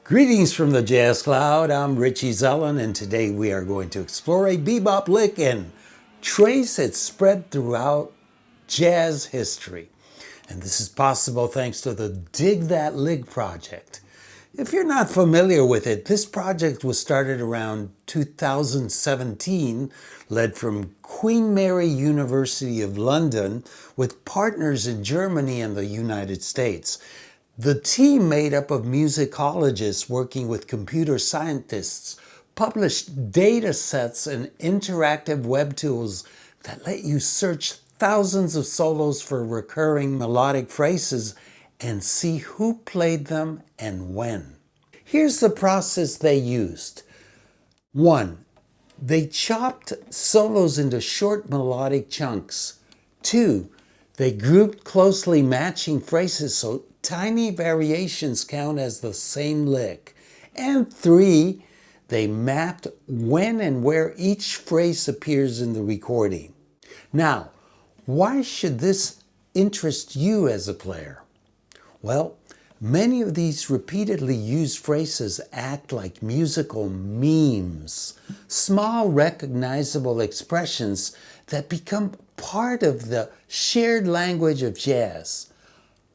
Greetings from the Jazz Cloud. I'm Richie Zellen, and today we are going to explore a bebop lick and trace its spread throughout jazz history. And this is possible thanks to the Dig That Lick project. If you're not familiar with it, this project was started around 2017, led from Queen Mary University of London with partners in Germany and the United States. The team, made up of musicologists working with computer scientists, published data sets and interactive web tools that let you search thousands of solos for recurring melodic phrases and see who played them and when. Here's the process they used. 1. They chopped solos into short melodic chunks. 2. They grouped closely matching phrases so tiny variations count as the same lick. And 3, they mapped when and where each phrase appears in the recording. Now, why should this interest you as a player? Well, many of these repeatedly used phrases act like musical memes, small recognizable expressions that become part of the shared language of jazz.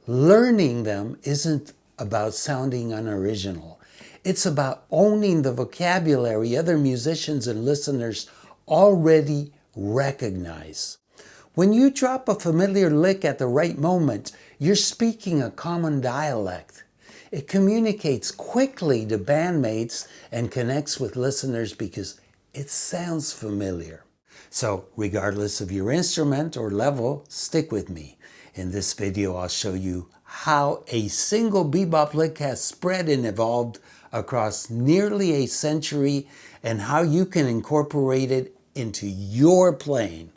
Learning them isn't about sounding unoriginal. It's about owning the vocabulary other musicians and listeners already recognize. When you drop a familiar lick at the right moment, you're speaking a common dialect. It communicates quickly to bandmates and connects with listeners because it sounds familiar. So, regardless of your instrument or level, stick with me. In this video, I'll show you how a single bebop lick has spread and evolved across nearly a century and how you can incorporate it into your playing.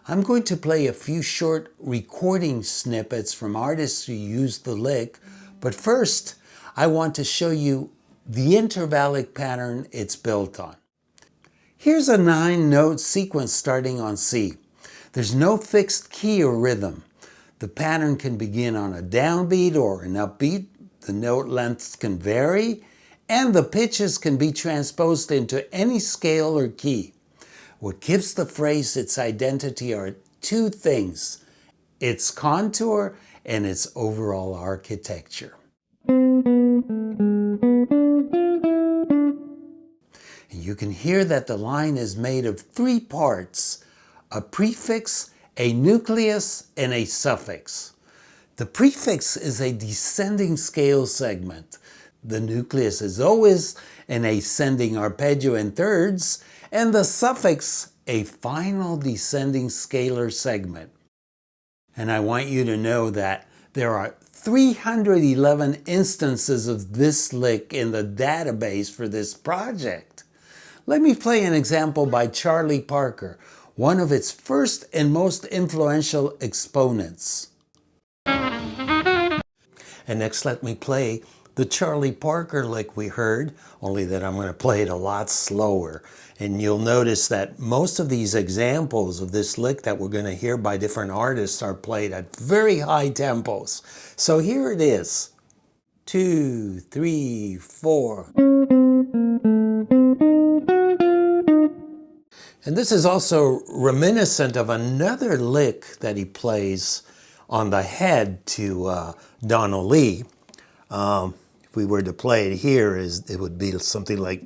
I'm going to play a few short recording snippets from artists who used the lick, but first, I want to show you the intervallic pattern it's built on. Here's a 9-note sequence starting on C. There's no fixed key or rhythm. The pattern can begin on a downbeat or an upbeat. The note lengths can vary, and the pitches can be transposed into any scale or key. What gives the phrase its identity are two things: its contour and its overall architecture. And you can hear that the line is made of 3 parts: a prefix, a nucleus, and a suffix. The prefix is a descending scale segment. The nucleus is always an ascending arpeggio in thirds, and the suffix a final descending scalar segment. And I want you to know that there are 311 instances of this lick in the database for this project. Let me play an example by Charlie Parker, one of its first and most influential exponents. And next, let me play the Charlie Parker lick we heard, only that I'm going to play it a lot slower. And you'll notice that most of these examples of this lick that we're going to hear by different artists are played at very high tempos. So here it is. 2, 3, 4. And this is also reminiscent of another lick that he plays on the head to Donna Lee. If we were to play it here, it would be something like.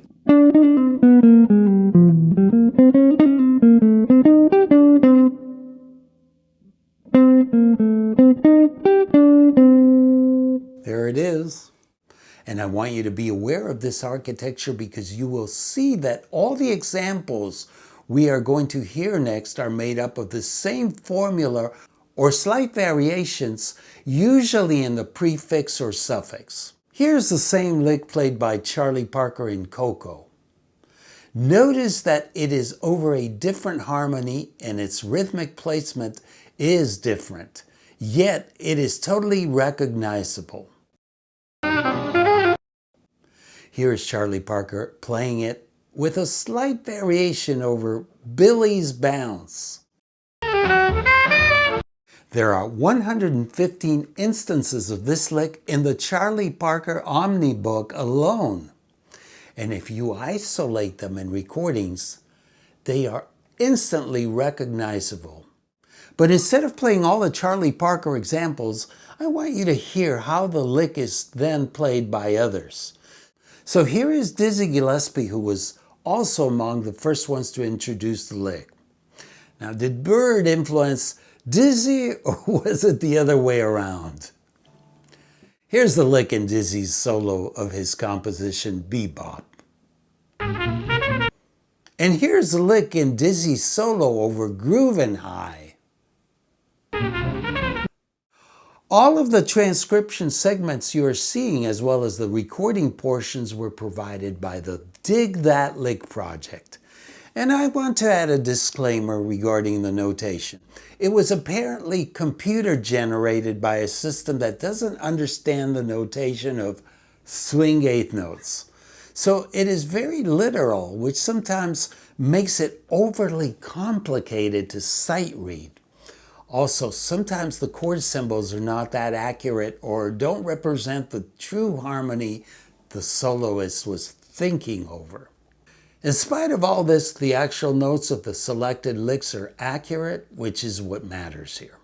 There it is. And I want you to be aware of this architecture because you will see that all the examples we are going to hear next are made up of the same formula or slight variations, usually in the prefix or suffix. Here's the same lick played by Charlie Parker in Coco. Notice that it is over a different harmony and its rhythmic placement is different, yet it is totally recognizable. Here is Charlie Parker playing it with a slight variation over Billy's Bounce. There are 115 instances of this lick in the Charlie Parker Omni book alone. And if you isolate them in recordings, they are instantly recognizable. But instead of playing all the Charlie Parker examples, I want you to hear how the lick is then played by others. So here is Dizzy Gillespie, who was also among the first ones to introduce the lick. Now, did Bird influence Dizzy, or was it the other way around? Here's the lick in Dizzy's solo of his composition, Bebop. And here's the lick in Dizzy's solo over Groovin' High. All of the transcription segments you are seeing, as well as the recording portions, were provided by the Dig That Lick project. And I want to add a disclaimer regarding the notation. It was apparently computer generated by a system that doesn't understand the notation of swing eighth notes. So it is very literal, which sometimes makes it overly complicated to sight read. Also, sometimes the chord symbols are not that accurate or don't represent the true harmony the soloist was thinking over. In spite of all this, the actual notes of the selected licks are accurate, which is what matters here.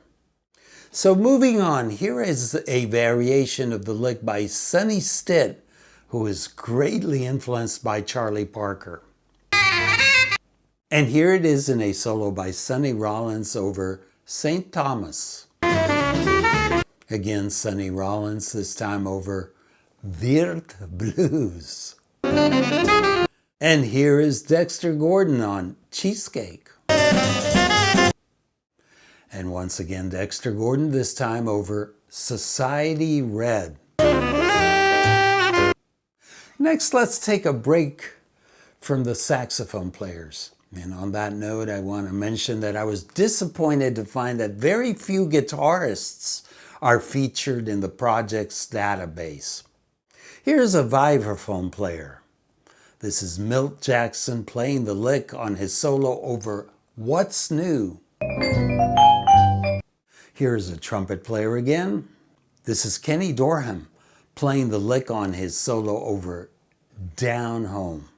So moving on, here is a variation of the lick by Sonny Stitt, who is greatly influenced by Charlie Parker. And here it is in a solo by Sonny Rollins over St. Thomas. Again, Sonny Rollins, this time over Weird Blues. And here is Dexter Gordon on Cheesecake. And once again, Dexter Gordon, this time over Society Red. Next, let's take a break from the saxophone players. And on that note, I want to mention that I was disappointed to find that very few guitarists are featured in the project's database. Here's a vibraphone player. This is Milt Jackson playing the lick on his solo over What's New. Here's a trumpet player again. This is Kenny Dorham playing the lick on his solo over Down Home.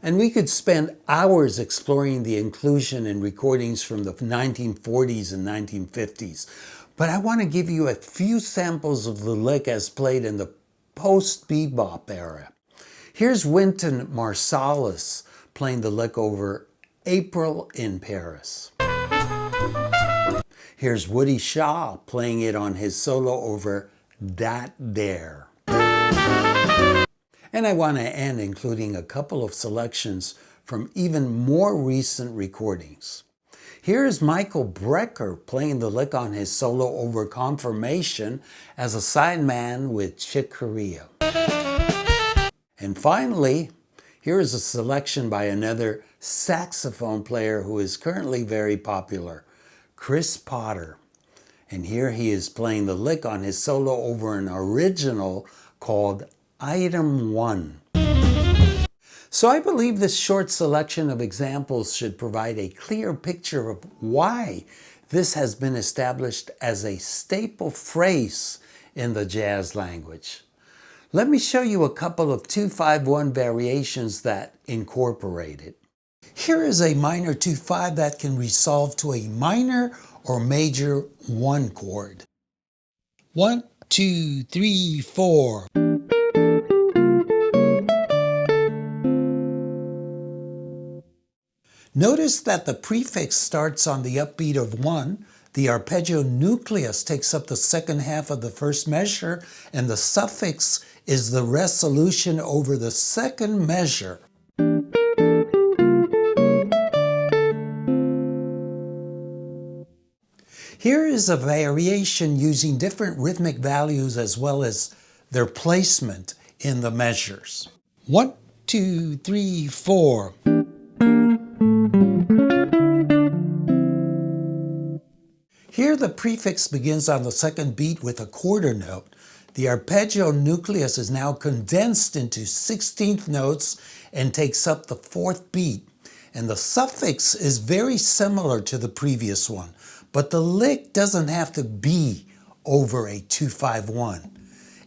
And we could spend hours exploring the inclusion in recordings from the 1940s and 1950s. But I want to give you a few samples of the lick as played in the post-bebop era. Here's Wynton Marsalis playing the lick over April in Paris. Here's Woody Shaw playing it on his solo over Dat Dare. And I want to end including a couple of selections from even more recent recordings. Here's Michael Brecker playing the lick on his solo over Confirmation as a sideman with Chick Corea. And finally, here is a selection by another saxophone player who is currently very popular, Chris Potter. And here he is playing the lick on his solo over an original called Item 1. So I believe this short selection of examples should provide a clear picture of why this has been established as a staple phrase in the jazz language. Let me show you a couple of 2-5-1 variations that incorporate it. Here is a minor 2-5 that can resolve to a minor or major 1 chord. 1, 2, 3, 4. Notice that the prefix starts on the upbeat of 1, the arpeggio nucleus takes up the second half of the first measure, and the suffix is the resolution over the second measure. Here is a variation using different rhythmic values as well as their placement in the measures. 1, 2, 3, 4. Here the prefix begins on the second beat with a quarter note. The arpeggio nucleus is now condensed into 16th notes and takes up the fourth beat. And the suffix is very similar to the previous one, But the lick doesn't have to be over a 2-5-1.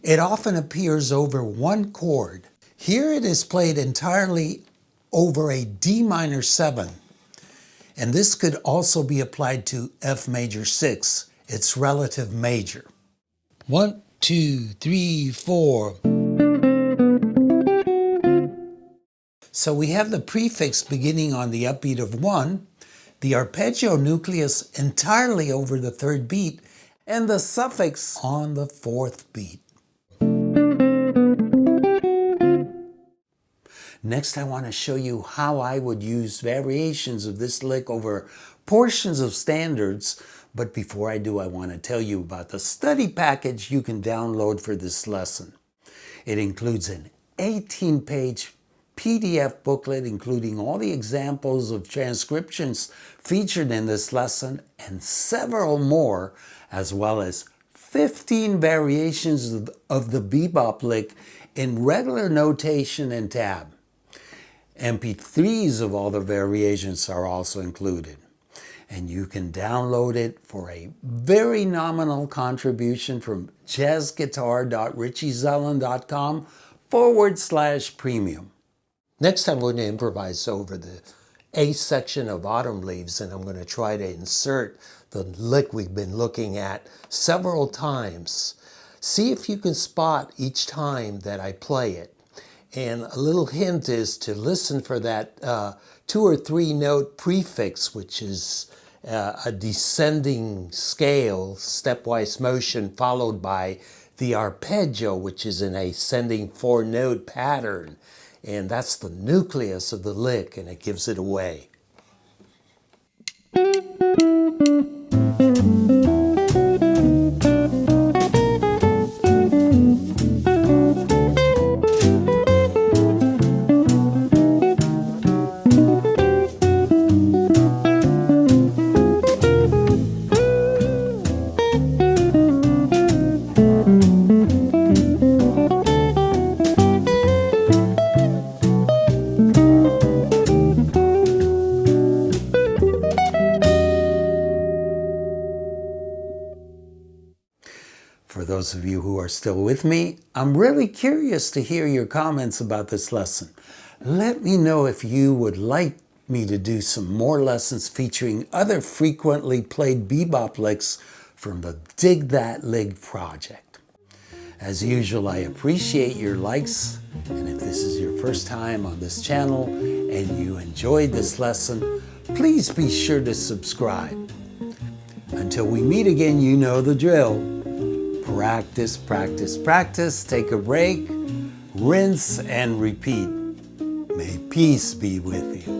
It often appears over one chord. Here it is played entirely over a D minor 7. And this could also be applied to F major 6, its relative major. 1, 2, 3, 4. So we have the prefix beginning on the upbeat of 1, the arpeggio nucleus entirely over the 3rd beat, and the suffix on the 4th beat. Next, I want to show you how I would use variations of this lick over portions of standards. But before I do, I want to tell you about the study package you can download for this lesson. It includes an 18-page PDF booklet including all the examples of transcriptions featured in this lesson and several more, as well as 15 variations of the bebop lick in regular notation and tab. MP3s of all the variations are also included. And you can download it for a very nominal contribution from jazzguitar.richiezellen.com/premium. Next, I'm going to improvise over the A section of Autumn Leaves, and I'm going to try to insert the lick we've been looking at several times. See if you can spot each time that I play it. And a little hint is to listen for that 2 or 3 note prefix, which is a descending scale, stepwise motion, followed by the arpeggio, which is an ascending 4-note pattern. And that's the nucleus of the lick, and it gives it away. For those of you who are still with me, I'm really curious to hear your comments about this lesson. Let me know if you would like me to do some more lessons featuring other frequently played bebop licks from the Dig That Lick project. As usual, I appreciate your likes, and if this is your first time on this channel and you enjoyed this lesson, please be sure to subscribe. Until we meet again, you know the drill. Practice, practice, practice, take a break, rinse and repeat. May peace be with you.